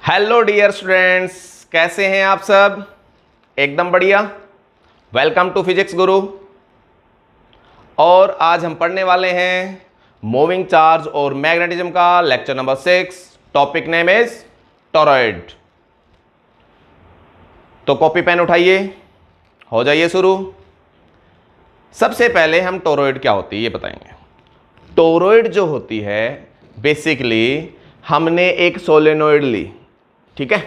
Hello dear students, कैसे हैं आप सब? एकदम बढ़िया। वेलकम टू फिजिक्स गुरु। और आज हम पढ़ने वाले हैं मूविंग चार्ज और मैग्नेटिज्म का lecture number 6। Topic name is torrid. तो कॉपी पेन उठाइए, हो जाइए शुरू। सबसे पहले हम टॉरॉइड क्या होती है ये बताएंगे। टॉरॉइड जो होती है बेसिकली हमने एक सोलेनोइड ली, ठीक है।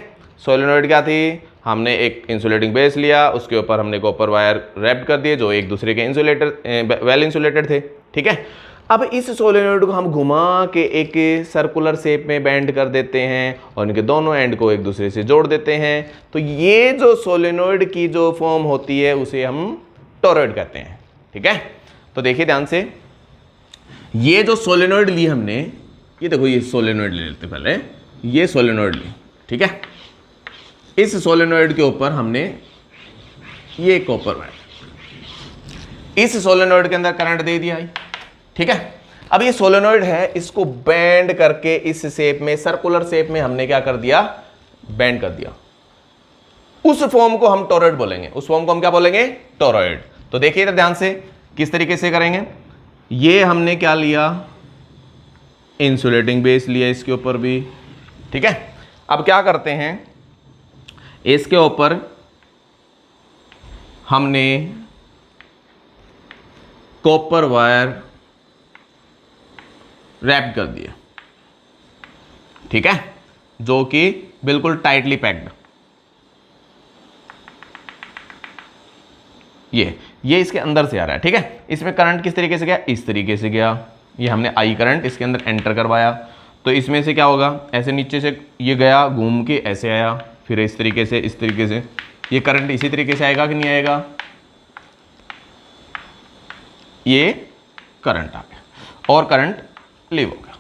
सोलेनोइड क्या थी? हमने एक इंसुलेटिंग बेस लिया, उसके ऊपर हमने कॉपर वायर रैप कर दिए जो एक दूसरे के इंसुलेटर वेल इंसुलेटेड थे, ठीक है। अब इस सोलेनोइड को हम घुमा के एक सर्कुलर शेप में बेंड कर देते हैं और इनके दोनों एंड को एक दूसरे से जोड़ देते हैं। तो ये जो सोलेनोइड की जो फॉर्म होती है उसे हम टॉरॉइड कहते हैं, ठीक है। तो देखिए ध्यान से, ये जो सोलेनोइड ली हमने, ये देखो, ये सोलेनोइड ले लेते पहले, ये सोलेनोइड ली, ठीक है। इस सोलेनोइड के ऊपर हमने ये कॉपर वायर, इस सोलेनोइड के अंदर करंट दे दिया, ठीक है। अब ये सोलेनोइड है, इसको बेंड करके इस शेप में, सर्कुलर शेप में हमने क्या कर दिया? बेंड कर दिया। उस फॉर्म को हम टॉरॉइड बोलेंगे। उस फॉर्म को हम क्या बोलेंगे? टॉरॉइड। तो देखिए तो ध्यान से किस तरीके से करेंगे। ये हमने क्या लिया? इंसुलेटिंग बेस लिया इसके ऊपर भी, ठीक है। अब क्या करते हैं, इसके ऊपर हमने कॉपर वायर रैप कर दिया, ठीक है, जो कि बिल्कुल टाइटली पैक्ड। ये इसके अंदर से आ रहा है, ठीक है। इसमें करंट किस तरीके से गया? इस तरीके से गया। ये हमने आई करंट इसके अंदर एंटर करवाया, तो इसमें से क्या होगा? ऐसे नीचे से ये गया, घूम के ऐसे आया, फिर इस तरीके से ये करंट इसी तरीके से आएगा कि नहीं आएगा? ये करंट आ गया और करंट लीव हो गया।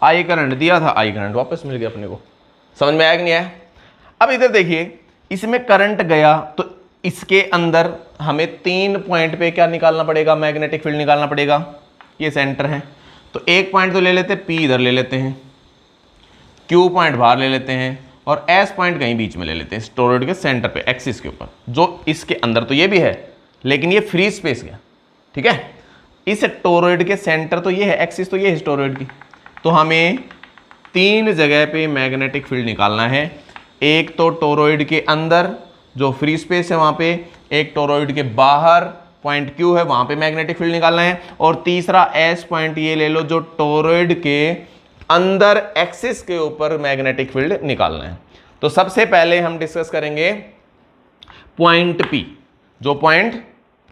आई करंट दिया था, आई करंट वापस मिल गया अपने को। समझ में आया कि नहीं आया? अब इधर देखिए, इसमें करंट गया तो इसके अंदर हमें 3 पॉइंट पे क्या निकालना पड़ेगा? मैग्नेटिक फील्ड निकालना पड़ेगा। ये सेंटर है, तो एक पॉइंट तो ले लेते हैं, P इधर ले लेते हैं, Q पॉइंट बाहर ले लेते हैं और S पॉइंट कहीं बीच में ले लेते हैं, टॉरॉइड के सेंटर पे, एक्सिस के ऊपर। जो इसके अंदर तो ये भी है, लेकिन ये फ्री स्पेस गया, ठीक है। इस टॉरॉइड के सेंटर तो ये है, एक्सिस तो ये है टॉरॉइड की। तो हमें 3 जगह पे मैग्नेटिक फील्ड निकालना है। एक तो टॉरॉइड के अंदर जो फ्री स्पेस है वहां पे, एक टॉरॉइड के बाहर पॉइंट Q है, वहां पे मैग्नेटिक फील्ड निकालना है, और तीसरा S पॉइंट ये ले लो जो टॉरॉइड के अंदर एक्सिस के ऊपर मैग्नेटिक फील्ड निकालना है। तो सबसे पहले हम डिस्कस करेंगे पॉइंट P। जो पॉइंट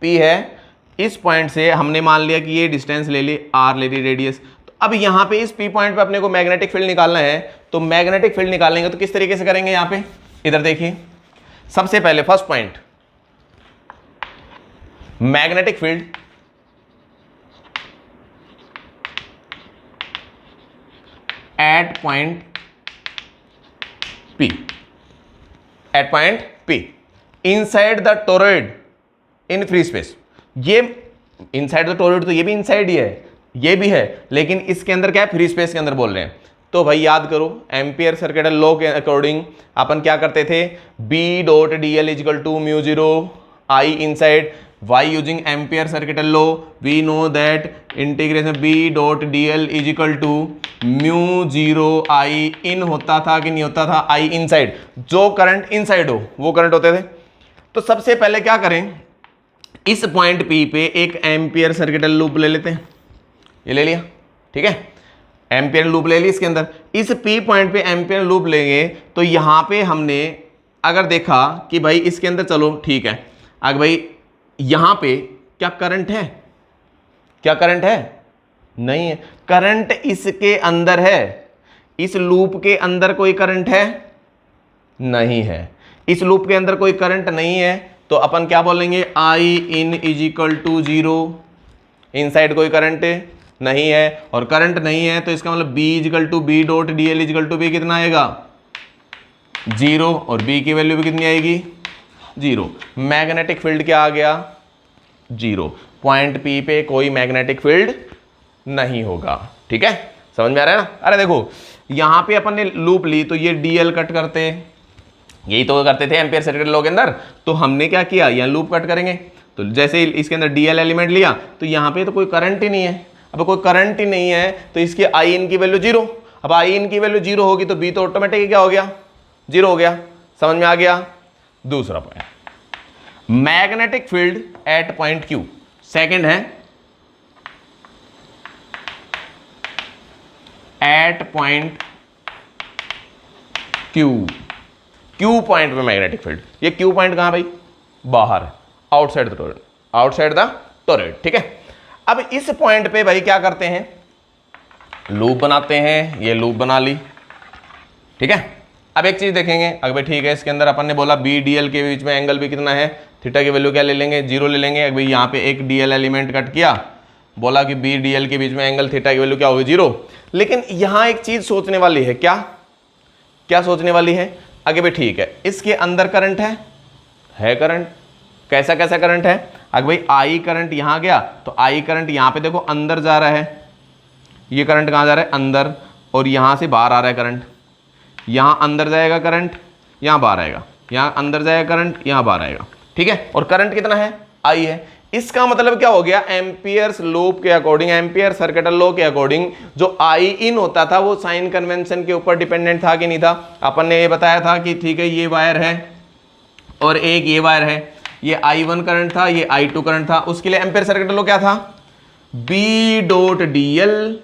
P है, इस पॉइंट से हमने मान लिया कि ये डिस्टेंस ले ली, R ले ली, रेडियस। तो अब यहां पे इस P पॉइंट पे अपने को मैग्नेटिक फील्ड निकालना है। तो मैग्नेटिक फील्ड निकालेंगे तो किस तरीके से करेंगे? यहां पे इधर देखिए, सबसे पहले first point, magnetic field at point P, at point P inside the toroid in free space. ये इनसाइड द टॉरॉइड, तो ये भी इनसाइड ही है, ये भी है, लेकिन इसके अंदर क्या है? फ्री स्पेस के अंदर बोल रहे हैं। तो भाई याद करो, एम्पियर सर्किटल लॉ के अकॉर्डिंग अपन क्या करते थे? B.dl equal to mu 0 I inside. Why using ampere circuital law? We know that integration B.dl is equal to mu 0 I in होता था कि नहीं होता था? I inside. जो करंट इनसाइड हो वो करंट होते थे। तो सबसे पहले क्या करें, इस पॉइंट P पे एक एम्पियर सर्किटल लूप ले लेते हैं। ये ले लिया, ठीक है, एम्पियर लूप ले ली। इसके अंदर इस P पॉइंट पे एम्पियर लूप लेंगे तो यहां पे हमने अगर देखा कि भाई इसके अंदर, चलो ठीक है, अगर भाई यहां पे क्या करंट है? क्या करंट है? नहीं है। करंट इसके अंदर है, इस लूप के अंदर कोई करंट है? नहीं है। इस लूप के अंदर कोई करंट नहीं है, तो अपन क्या बोलेंगे? आई इन इज इक्वल टू 0। इनसाइड कोई करंट नहीं है और करंट नहीं है, तो इसका मतलब B equal to B.dl equal to B कितना आएगा? 0। और B की वैल्यू भी कितनी आएगी? 0। मैग्नेटिक फील्ड क्या आ गया? 0। पॉइंट P पे कोई मैग्नेटिक फील्ड नहीं होगा, ठीक है। समझ में आ रहा है ना? अरे देखो, यहां पे अपन ने लूप ली तो ये डीएल कट करते, यही तो करते थे एम्पियर सर्किट लॉ के अंदर। तो हमने क्या किया, यहाँ लूप कट करेंगे, तो जैसे इसके अंदर डीएल एलिमेंट लिया तो यहाँ पे तो कोई करंट ही नहीं है। अब कोई करंट ही नहीं है तो इसकी आई इन की वैल्यू 0। अब आई इन की वैल्यू 0 होगी तो बी तो ऑटोमेटिक क्या हो गया, 0 हो गया। समझ में आ गया। दूसरा point, magnetic field at point Q. Second है at point Q, Q point पे मैग्नेटिक फील्ड। ये क्यू पॉइंट कहां भाई, बाहर है, outside the toroid, outside the toroid, ठीक है। अब इस पॉइंट पे भाई क्या करते हैं, लूप बनाते हैं, ये लूप बना ली, ठीक है। अब एक चीज देखेंगे, अगर भाई ठीक है, इसके अंदर अपन ने बोला बी डीएल के बीच में एंगल भी कितना है, थीटा की वैल्यू क्या ले लेंगे, 0 ले लेंगे। अगर यहाँ पे एक डीएल एलिमेंट कट किया, बोला कि बी डीएल के बीच में एंगल थीटा की वैल्यू क्या होगी, 0। लेकिन यहां एक चीज सोचने वाली है, क्या क्या सोचने वाली है, आगे भी ठीक है, इसके अंदर करंट है करंट, कैसा कैसा करंट है, अगर भाई आई करंट यहां गया तो आई करंट यहां पे देखो अंदर जा रहा है, ये करंट कहां जा रहा है, अंदर, और यहां से बाहर आ रहा है करंट, यहां अंदर जाएगा करंट, यहां बाहर आएगा, यहां अंदर जाएगा करंट, यहां बाहर आएगा, ठीक है। और करंट कितना है, आई है। इसका मतलब क्या हो गया, एम्पियर्स लूप के अकॉर्डिंग, एम्पियर सर्किटल लॉ के अकॉर्डिंग जो आई इन होता था वो साइन कन्वेंशन के ऊपर डिपेंडेंट था कि नहीं था। अपन ने ये बताया था कि ठीक है, ये वायर है और एक ये वायर है, ये I1 करंट था, ये I2 करंट था। उसके लिए एम्पियर सर्किटल लॉ क्या था, B dot dl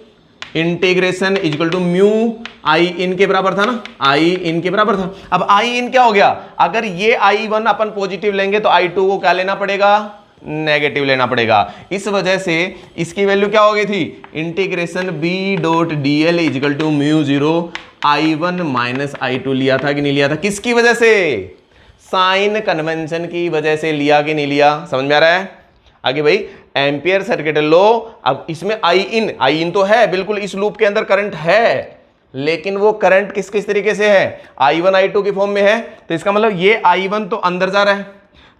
integration equal to mu I in के बराबर था ना, आई इन के बराबर था। अब आई इन क्या हो गया, अगर ये I1 अपन पॉजिटिव लेंगे तो I2 को क्या लेना पड़ेगा, नेगेटिव लेना पड़ेगा। इस वजह से इसकी वैल्यू क्या हो गई थी, integration B dot D L is equal to mu 0 I1 minus I2 लिया था कि नहीं लिया था, किसकी वजह से, साइन कन्वेंशन की वजह से लिया कि नहीं लिया। समझ में आ रहा है। आगे भाई एम्पियर सर्किट लो, अब इसमें आई इन तो है बिल्कुल, इस लूप के अंदर करंट है, लेकिन वो करंट किस किस तरीके से है, I1 I2 की फॉर्म में है। तो इसका मतलब ये I1 तो अंदर जा रहा है,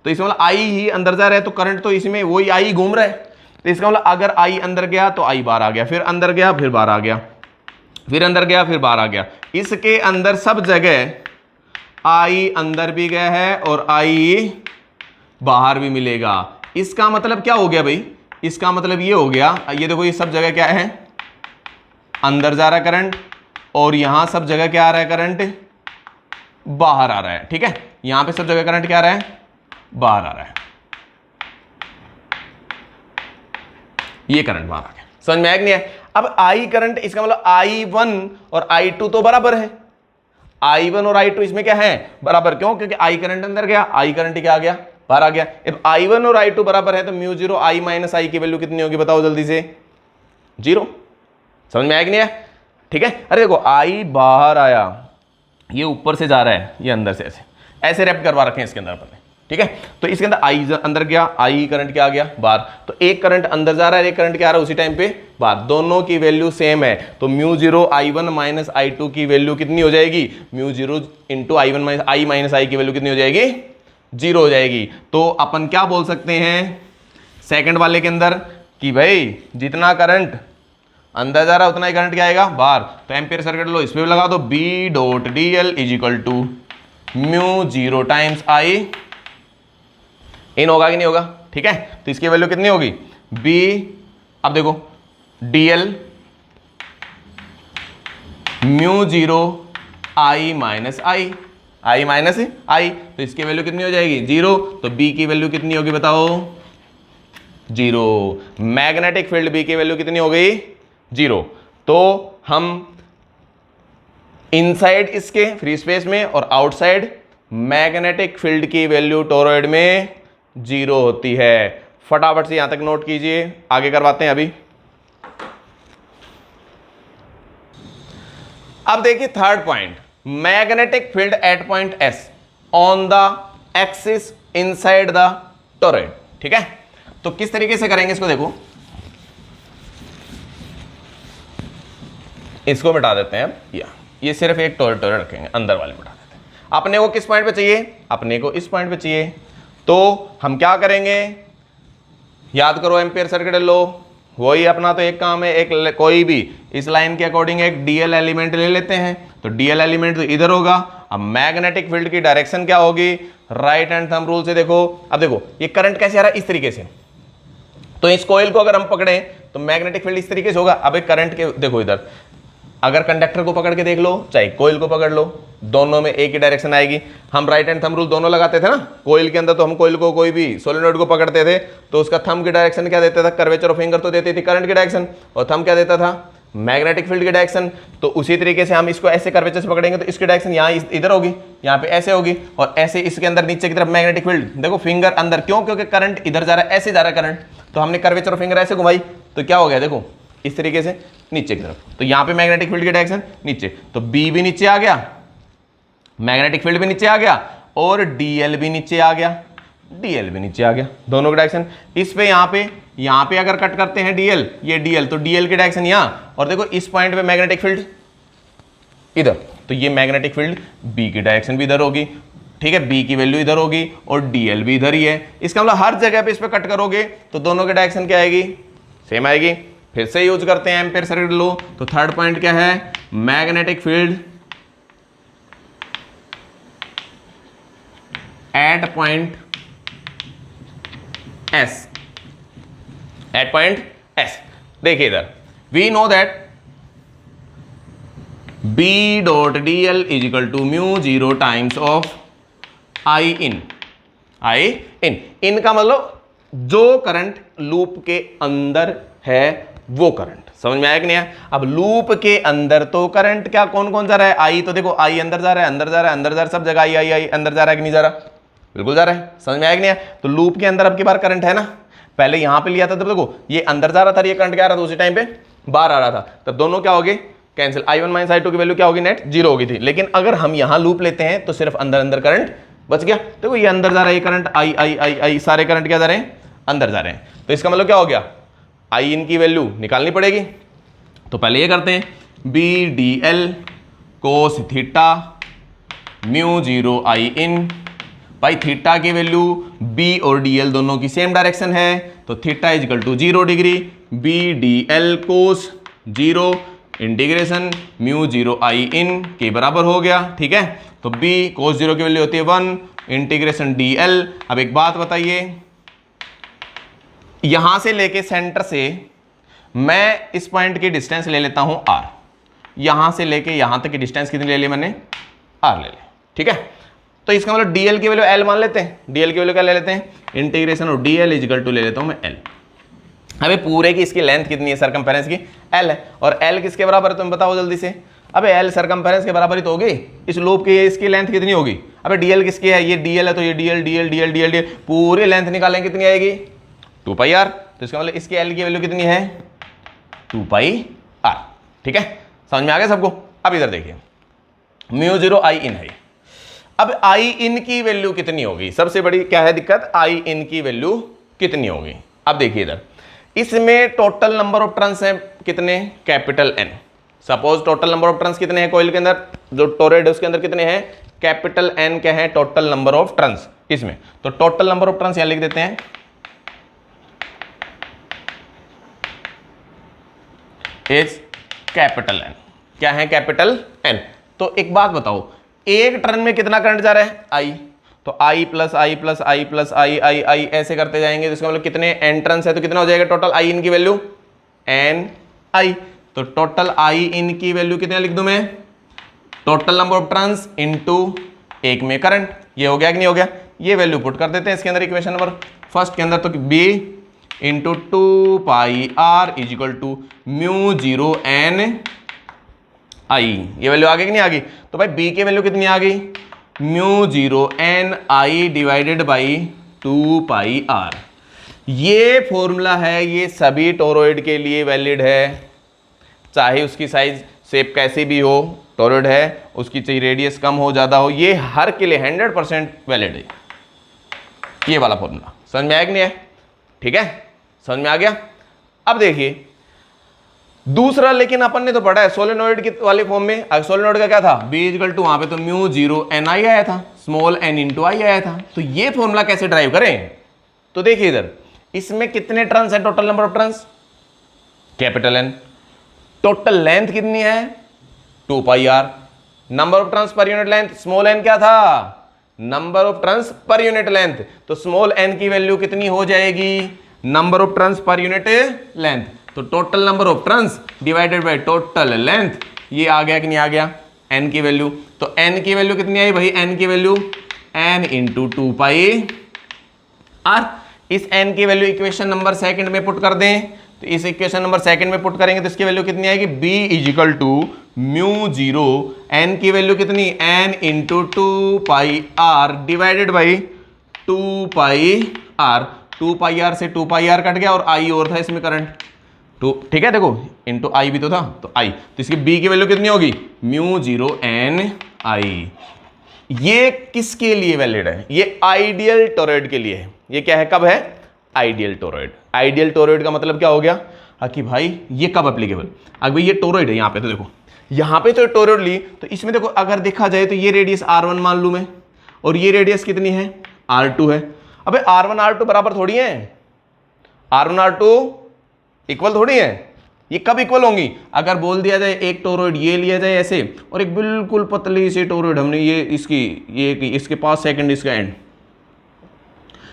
तो इसका मतलब I ही अंदर जा रहा है, तो करंट तो इसमें वही I घूम रहा है। तो इसका मतलब अगर I अंदर गया तो I बाहर आ गया, फिर अंदर गया फिर बाहर आ गया, फिर अंदर गया फिर बाहर आ गया। इसके अंदर सब जगह I अंदर भी गया है और I बाहर भी मिलेगा। इसका मतलब क्या हो गया भाई, इसका मतलब ये हो गया, ये देखो ये सब जगह क्या है, अंदर जा रहा है करंट, और यहां सब जगह क्या आ रहा है, करंट बाहर आ रहा है। ठीक है, यहां पे सब जगह करंट क्या आ रहा है, बाहर आ रहा है, ये करंट बाहर आ गया। समझ में आया कि नहीं है। अब I करंट, इसका मतलब I1 और I2 तो बराबर है, I1 और I2 इसमें क्या है, बराबर। क्यों, क्योंकि I करंट अंदर गया, I करंट क्या आ गया, बाहर आ गया। अब I1 और I2 बराबर है तो म्यू 0 I माइनस I की वैल्यू कितनी होगी, बताओ जल्दी से, 0। समझ में आया कि नहीं है। ठीक है, अरे देखो I बाहर आया, ये ऊपर से जा रहा है, ये अंदर से ऐसे ऐसे रैप करवा रखे हैं इसके अंदर अपन ने। ठीक है, तो इसके अंदर I अंदर गया, I करंट क्या आ गया, बाहर। तो एक करंट अंदर जा रहा है, एक करंट क्या आ रहा है उसी टाइम पे बाहर, दोनों की वैल्यू सेम है। तो म्यू 0 I1 माइनस I2 की वैल्यू कितनी हो जाएगी, mu 0 into I minus I की वैल्यू कितनी हो जाएगी, 0 हो जाएगी। तो अपन क्या बोल सकते हैं सेकंड वाले के अंदर कि भाई जितना करंट अंदर जा रहा है उतना ही करंट क्या आएगा, बाहर। तो एम्पियर सर्किट लो, इस पे भी लगा दो, B dot D L is equal to mu 0 times I in होगा कि नहीं होगा। ठीक है, तो इसकी वैल्यू कितनी होगी, बी, अब देखो dl mu 0 I minus I minus I, तो इसकी वैल्यू कितनी हो जाएगी, 0। तो b की वैल्यू कितनी होगी बताओ, 0। मैग्नेटिक फील्ड b की वैल्यू कितनी हो गई, 0। तो हम इनसाइड इसके फ्री स्पेस में और आउटसाइड मैग्नेटिक फील्ड की वैल्यू टोरॉइड में 0 होती है। फटाफट से यहां तक नोट कीजिए, आगे करवाते हैं अभी। अब देखिए third point, magnetic field at point S on the axis inside the toroid. ठीक है, तो किस तरीके से करेंगे इसको, देखो इसको मिटा देते हैं। या ये सिर्फ एक टोरॉइड रखेंगे, अंदर वाले मिटा देते हैं। अपने को किस पॉइंट पे चाहिए, अपने को इस पॉइंट पे चाहिए। तो हम क्या करेंगे, याद करो एम्पियर सर्किट लो, वही अपना तो एक काम है, एक कोई भी इस लाइन के अकॉर्डिंग एक डीएल एलिमेंट ले लेते हैं, तो डीएल एलिमेंट तो इधर होगा। अब मैग्नेटिक फील्ड की डायरेक्शन क्या होगी, राइट हैंड थंब रूल से देखो। अब देखो ये करंट कैसे आ रहा है, इस तरीके से, तो इस कॉइल को अगर हम पकड़े तो मैग्नेटिक फील्ड इस तरीके से होगा। अब एक करंट के देखो इधर, अगर कंडक्टर को पकड़ के देख लो चाहे कोइल को पकड़ लो, दोनों में एक ही डायरेक्शन आएगी। हम राइट हैंड थंब रूल दोनों लगाते थे ना कोइल के अंदर, तो हम कोइल को कोई भी सोलेनोइड को पकड़ते थे तो उसका थंब की डायरेक्शन क्या देता था, कर्वेचर ऑफ फिंगर तो देती थी करंट की डायरेक्शन, और थंब क्या देता था, मैग्नेटिक फील्ड की डायरेक्शन। तो उसी तरीके से हम इसको ऐसे कर्वेचर से पकड़ेंगे तो इसकी डायरेक्शन यहाँ इधर होगी, यहाँ पे ऐसे होगी, और ऐसे इसके अंदर नीचे की तरफ मैग्नेटिक फील्ड, देखो फिंगर अंदर, क्यों, क्योंकि करंट इधर जा रहा है, ऐसे जा रहा है करंट, तो हमने कर्वेचर ऑफ फिंगर ऐसे घुमाई तो क्या हो गया, देखो इस तरीके से नीचे की तरफ, तो यहाँ पे मैग्नेटिक फील्ड की डायरेक्शन नीचे, तो बी भी नीचे आ गया, मैग्नेटिक फील्ड भी नीचे आ गया, और डीएल भी नीचे आ गया, डीएल भी नीचे आ गया, दोनों की डायरेक्शन। इस पे यहाँ पे अगर कट करते हैं डीएल, ये डीएल, तो डीएल की डायरेक्शन यहाँ, और देखो इस पॉइंट पे मैग्नेटिक फील्ड इधर, तो ये मैग्नेटिक फील्ड बी की डायरेक्शन भी इधर होगी, ठीक है, बी की वैल्यू इधर होगी और डीएल भी इधर ही है। इसका मतलब हर जगह पे इस पे कट करोगे तो दोनों की डायरेक्शन क्या आएगी, सेम आएगी। फिर से यूज करते हैं एम्पियर सर्किट लो, तो थर्ड पॉइंट क्या है, magnetic field at point S, at point S. देखिए इधर we know that B dot D L is equal to mu zero times of I in, I in का मतलब जो करंट लूप के अंदर है वो करंट, समझ में आया कि नहीं है। अब लूप के अंदर तो करंट क्या कौन कौन जा रहा है, आई, तो देखो आई अंदर जा रहा है, अंदर जा रहा है, अंदर जा रहा है, सब जगह आई आई आई, अंदर जा रहा है कि नहीं जा रहा, बिल्कुल जा रहा है, समझ में आया कि नहीं है। तो लूप के अंदर अब की बार करंट है ना, पहले यहां पे लिया था तब देखो ये अंदर जा रहा था, ये करंट क्या आ रहा था, उसी टाइम पे बाहर आ रहा था, तब दोनों क्या हो गए, cancel, I one minus I two की वैल्यू क्या होगी, नेट जीरो होगी थी। लेकिन अगर हम यहां लूप लेते हैं तो सिर्फ अंदर अंदर करंट बच गया, देखो ये अंदर जा रहा है, ये करंट आई आई आई आई, सारे करंट क्या जा रहे हैं, अंदर जा रहे हैं। तो इसका मतलब क्या हो गया, आई इन की वैल्यू निकालनी पड़ेगी, तो पहले ये करते हैं, B D L cos theta mu zero I in, भाई थीटा की वैल्यू बी और डी एल दोनों की सेम डायरेक्शन है, तो theta is equal to 0 degree, B D L cos 0 integration mu zero I in के बराबर हो गया, ठीक है। तो b कोस 0 की वैल्यू होती है 1 इंटीग्रेशन डी एल। अब एक बात बताइए, यहां से लेके सेंटर से मैं इस पॉइंट की डिस्टेंस ले लेता हूं r, यहां से लेके यहां तक की डिस्टेंस कितनी ले ली मैंने, r ले ली, ठीक है। तो इसका मतलब dl की वैल्यू l मान लेते हैं, dl की वैल्यू क्या ले लेते हैं, इंटीग्रेशन और dl इजिकल टू ले लेता हूं मैं l। अबे पूरे की इसकी लेंथ कितनी है सरकमफेरेंस की, l है, और l किसके बराबर है तुम बताओ जल्दी से। अबे l सरकमफेरेंस के बराबर ही तो होगी, इस लूप की इसकी लेंथ कितनी होगी, अबे dl किसकी है, ये dl है, तो ये dl dl dl dl dl पूरी लेंथ निकालेंगे कितनी आएगी, 2 पाई r। तो इसका मतलब इसकी l की वैल्यू कितनी है, 2 पाई r, ठीक है, समझ में आ गया सबको। अब इधर देखिए म्यू जीरो आई इन है, अब आई इन की वैल्यू कितनी होगी, सबसे बड़ी क्या है दिक्कत, आई इन की वैल्यू कितनी होगी। अब देखिए इधर इसमें टोटल नंबर ऑफ टर्न्स हैं कितने, capital N, suppose total number of turns कितने हैं कोइल के अंदर, जो टोरेड है उसके अंदर कितने हैं, कैपिटल एन क्या है, टोटल नंबर ऑफ टर्न्स इसमें, तो टोटल नंबर ऑफ टर्न्स यहां लिख देते हैं, इज कैपिटल एन, क्या है कैपिटल एन। तो एक बात बताओ, एक टर्न में कितना करंट जा रहा है, आई, तो आई प्लस आई प्लस आई प्लस आई आई आई ऐसे करते जाएंगे, तो इसका मतलब कितने एन टर्न्स है, तो कितना हो जाएगा टोटल आई इन की वैल्यू एन आई, तो टोटल आई इन की वैल्यू कितना लिख दूं मैं, total number of turns into एक में करंट, ये हो गया कि नहीं हो गया, ये वैल्यू पुट कर देते हैं इसके अंदर इक्वेशन नंबर फर्स्ट के अंदर, तो B into 2 pi R is equal to mu zero N I, ये वैल्यू आ गई कि नहीं आ गई। तो भाई बी की वैल्यू कितनी आ गई, mu zero N I divided by 2 pi R. ये फॉर्मूला है, ये सभी टोरॉइड के लिए वैलिड है, चाहे उसकी साइज शेप कैसी भी हो, टोरॉइड है उसकी चाहिए रेडियस कम हो ज़्यादा हो, ये हर के लिए 100% वैलिड है ये वाला फॉर्मूला, समझ में आया कि नहीं है, ठीक है, समझ में आ गया। अब देखिए दूसरा, लेकिन अपन ने तो पढ़ा है सोलेनोइड की वाले फॉर्म में, सोलेनोइड का क्या था, बी इक्वल टू वहां पे तो म्यू जीरो एन आई आया था, स्मॉल एन इंटू आई आया था, तो ये फॉर्मूला कैसे ड्राइव करें, तो देखिए इधर इसमें कितने टर्न्स है, total number of turns capital N. Total length कितनी है 2 pi R. Number of turns per unit length small N क्या था, number of turns per unit length, तो स्मॉल एन की वैल्यू कितनी हो जाएगी, number of turns per unit length. तो total number of turns divided by total length, ये आ गया कि नहीं आ गया एन की वैल्यू। तो एन की वैल्यू कितनी आई भाई, एन की value N into 2 pi R. इस एन की वैल्यू इक्वेशन नंबर सेकंड में पुट कर दें, तो इस इक्वेशन नंबर सेकंड में पुट करेंगे तो इसकी वैल्यू कितनी आएगी, b is equal to mu zero N की वैल्यू कितनी N into 2 pi R divided by 2 pi R. 2 pi R से 2 पाई आर कट गया और आई और था इसमें करंट, तो ठीक है देखो इंटू आई भी तो था, तो आई, तो इसकी b की वैल्यू कितनी होगी म्यू जीरो एन आई। ये किसके लिए वैलिड है, ये आइडियल टोरॉइड के लिए है। ये क्या है, कब है, आइडियल टोरॉइड। आइडियल टोरॉइड का मतलब क्या हो गया कि भाई ये कब एप्लीकेबल, अगर ये टोरॉइड है यहाँ पे, तो देखो यहाँ पे तो टोरॉइड ली, तो इसमें देखो अगर देखा जाए तो ये रेडियस r1 मान लूं मैं, और ये रेडियस कितनी है r2 है। अबे r1 r2 बराबर थोड़ी है, r1 r2 इक्वल थोड़ी है। ये कब इक्वल होंगी, अगर बोल दिया जाए एक टोरॉइड ये लिया जाए ऐसे, और एक बिल्कुल पतली सी टोरॉइड हमने ये इसके पास सेकंड इसका एंड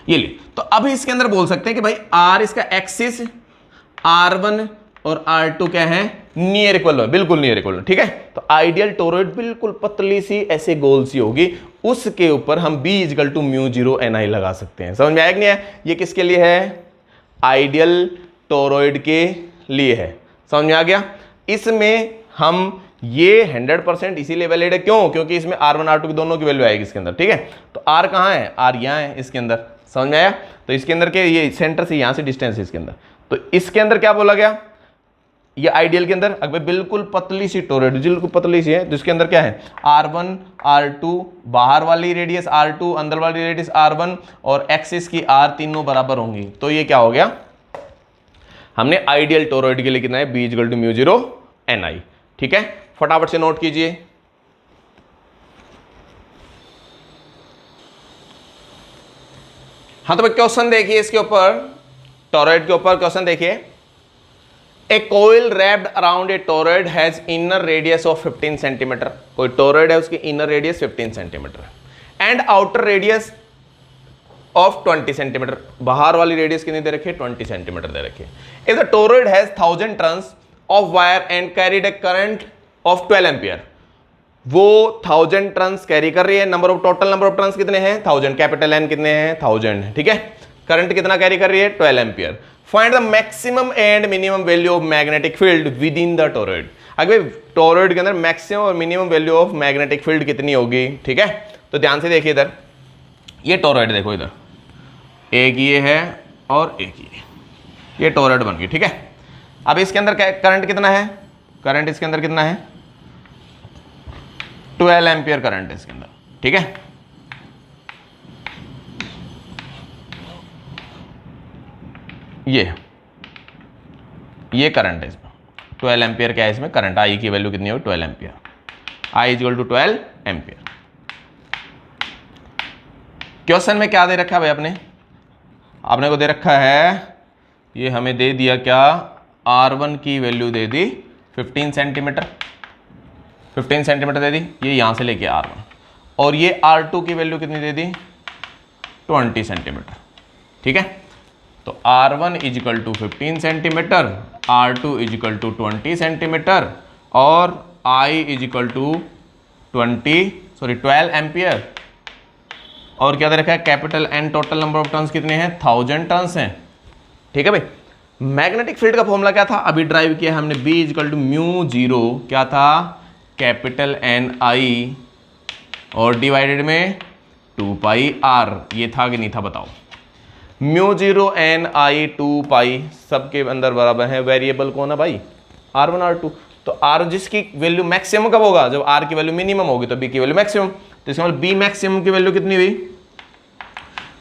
ये ले, तो अभी इसके अंदर बोल सकते हैं कि भाई r इसका एक्सिस, r1 और r2 क्या है, नियर इक्वल है, बिल्कुल नियर इक्वल है, ठीक है। तो आइडियल टोरॉइड बिल्कुल पतली सी ऐसे गोल सी होगी, उसके ऊपर हम b is equal to mu zero N I लगा सकते हैं। समझ में आया कि नहीं है, ये किसके लिए है, आइडियल टोरॉइड के लिए है। समझ में आ गया। इसमें हम ये 100% इसीलिए वैलिड है, क्यों, क्योंकि इसमें r1 r2 की दोनों की वैल्यू आएगी इसके अंदर, ठीक है। तो r कहाँ है, r यहाँ है इसके अंदर, समझ में आया। तो इसके अंदर के ये सेंटर से यहाँ से डिस्टेंस है इसके अंदर, तो इसके अंदर क्या बोला गया, ये आइडियल के अंदर अगर बिल्कुल पतली सी टोरॉइड, बिल्कुल पतली सी है, जिसके अंदर क्या है r1 r2, बाहर वाली रेडियस r2, अंदर वाली रेडियस r1 और एक्सिस की r तीनों बराबर होंगी, तो ये क्या हो गया, हमने आइडियल टोरॉइड के लिए कितना है b equal to mu zero N I, ठीक है। फटाफट से नोट कीजिए। हाँ तो भाई क्वेश्चन देखिए इसके ऊपर, टोरॉइड के ऊपर क्वेश्चन देखिए। A coil wrapped around a toroid has inner radius of 15 centimetre. कोई टोरॉइड है उसकी inner radius 15 centimetre and outer radius of 20 centimetre. बाहर वाली रेडियस कितनी दे रखी है, 20 सेंटीमीटर दे रखी है। If the toroid has 1000 turns of wire and carried A current of 12 ampere, वो 1000 टर्न्स कैरी कर रही है। Number of total number of turns कितने हैं 1000, कैपिटल एन कितने हैं 1000 है, ठीक है। करंट कितना कैरी कर रही है 12 ampere. Find the maximum and minimum value of magnetic field with in the toroid. अगर टोरॉइड के अंदर मैक्सिमम और minimum value of magnetic field कितनी होगी, ठीक है। तो ध्यान से देखिए इधर, ये टोरॉइड देखो, इधर एक ये है और एक ये टोरॉइड बन गई, ठीक है। अब इसके अंदर करंट कितना है, करंट इसके अंदर कितना है 12 एम्पियर करंट है इसके अंदर, ठीक है। ये करंट है इसमें 12 एम्पियर क्या है इसमें करंट, आई की वैल्यू कितनी होगी 12 ampere, I equal to 12 ampere. Question में क्या दे रखा है भाई, आपने को दे रखा है, ये हमें दे दिया क्या, R1 की वैल्यू दे दी 15 सेंटीमीटर, 15 सेंटीमीटर दे दी, ये यहां से लेके R1, और ये R2 की वैल्यू कितनी दे दी 20 सेंटीमीटर, ठीक है। तो R1 is equal to 15 centimetre, R2 is equal to 20 centimetre और I इजिकल टू 12 एम्पियर। और क्या दे रखा है capital N, total number of turns कितने हैं 1000 टर्न्स हैं, ठीक है भाई। मैग्नेटिक फील्ड का फॉर्मूला क्या था, अभी ड्राइव किया हमने, B is equal to mu zero क्या था कैपिटल एन आई और डिवाइडेड में 2 पाई आर, ये था कि नहीं था बताओ। म्यू जीरो एन आई 2 पाई सबके अंदर बराबर है, वेरिएबल कौन है भाई R1 R2। तो R जिसकी वैल्यू मैक्सिमम कब होगा, जब R की वैल्यू मिनिमम होगी तो B की वैल्यू मैक्सिमम। तो इसका मतलब B मैक्सिमम की वैल्यू कितनी हुई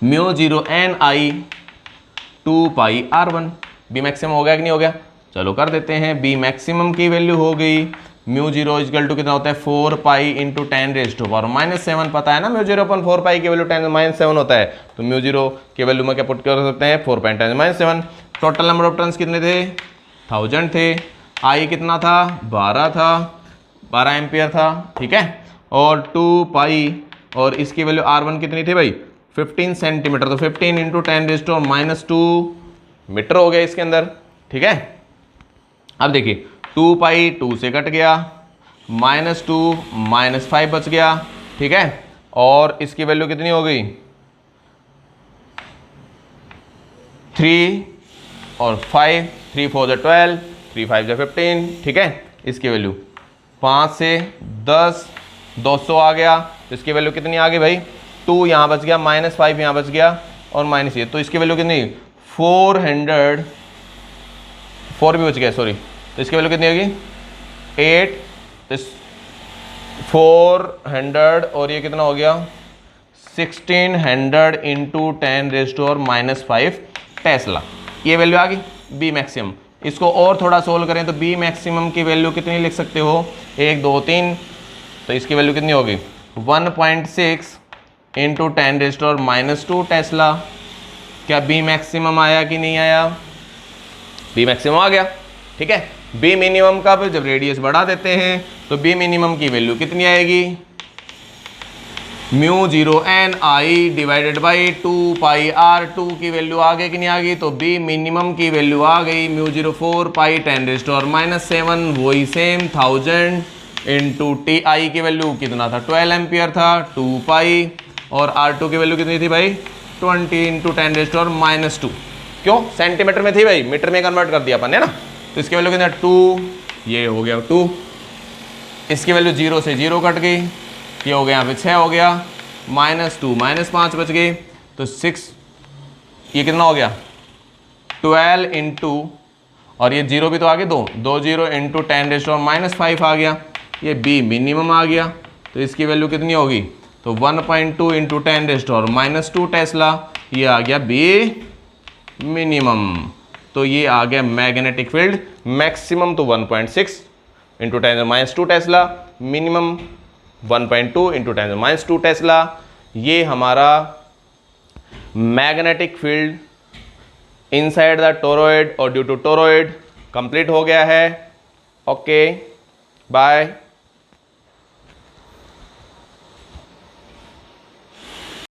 म्यू जीरो एन आई 2 पाई R1। B मैक्सिमम हो गया कि नहीं हो गया, चलो कर देते हैं। B मैक्सिमम की वैल्यू हो गई म्यू जीरो इक्वल टू कितना होता है 4 pi into 10 raise to power -7, पता है ना म्यू जीरो अपन 4 पाई की वैल्यू 10 - 7 होता है, तो म्यू जीरो की वैल्यू में क्या पुट कर सकते हैं 4 पाई 10 - 7। टोटल नंबर ऑफ टर्न्स कितने थे 1000 थे, आई कितना था 12 था, 12 एम्पियर था, ठीक है। और 2 पाई और इसकी वैल्यू R1 कितनी थी भाई 15 सेंटीमीटर, तो 15 इंटू 10⁻² मीटर हो गया इसके अंदर, ठीक है। अब देखिए 2 पाई 2 से कट गया, -2 -5 बच गया, ठीक है। और इसकी वैल्यू कितनी हो गई 3 और 5, 3 4 12, 3 5 15, ठीक है। इसकी वैल्यू 5 से 10, 200 आ गया, तो इसकी वैल्यू कितनी आ गई भाई 2 यहाँ बच गया, -5 यहाँ बच गया और माइनस ये, तो इसकी वैल्यू कितनी 400, 4 भी बच गया सॉरी, तो इसकी वैल्यू कितनी होगी 8, तो 400 और ये कितना हो गया 1600 इंटू 10⁻⁻5 टेस्ला, ये वैल्यू आ गई बी मैक्सिमम। इसको और थोड़ा सोल्व करें तो बी मैक्सिमम की वैल्यू कितनी लिख सकते हो 1 2 3, तो इसकी वैल्यू कितनी होगी 1.6 इंटू 10⁻⁻2 टेस्ला। क्या बी मैक्सिमम आया कि नहीं आया, बी मैक्सिमम आ गया, ठीक है। बी मिनिमम का जब रेडियस बढ़ा देते हैं तो बी मिनिमम की वैल्यू कितनी आएगी μ0 ni divided by 2 pi R2 की वैल्यू आ गई कि नहीं आ गई, तो बी मिनिमम की वैल्यू आ गई μ0 4 पाई 10⁻⁷, वही सेम 1000 इंटू टी आई की वैल्यू कितना था 12 एम्पियर था, 2 पाई और R2 की वैल्यू कितनी थी भाई 20 इंटू 10⁻², क्यों सेंटीमीटर में थी भाई, मीटर में कन्वर्ट कर दिया अपन है ना, तो इसकी वैल्यू कितना 2, ये हो गया 2, इसकी वैल्यू 0 से 0 कट गई, ये हो गया यहाँ पे 6 हो गया, -2 -5 बच गए, तो 6, ये कितना हो गया 12 इंटू, और ये 0 भी तो आ गए 2 0 इंटू 10⁻⁻5 आ गया, ये बी मिनिमम आ गया, तो इसकी वैल्यू कितनी होगी तो 1.2 इंटू 10⁻⁻2 टेस्ला, ये आ गया बी मिनिमम। तो ये आ गया मैग्नेटिक फील्ड मैक्सिमम तो 1.6 into 10⁻2 tesla, minimum 1.2 into 10⁻2 tesla. ये हमारा magnetic field inside the toroid और ड्यू टू टोरॉइड कंप्लीट हो गया है। Okay bye.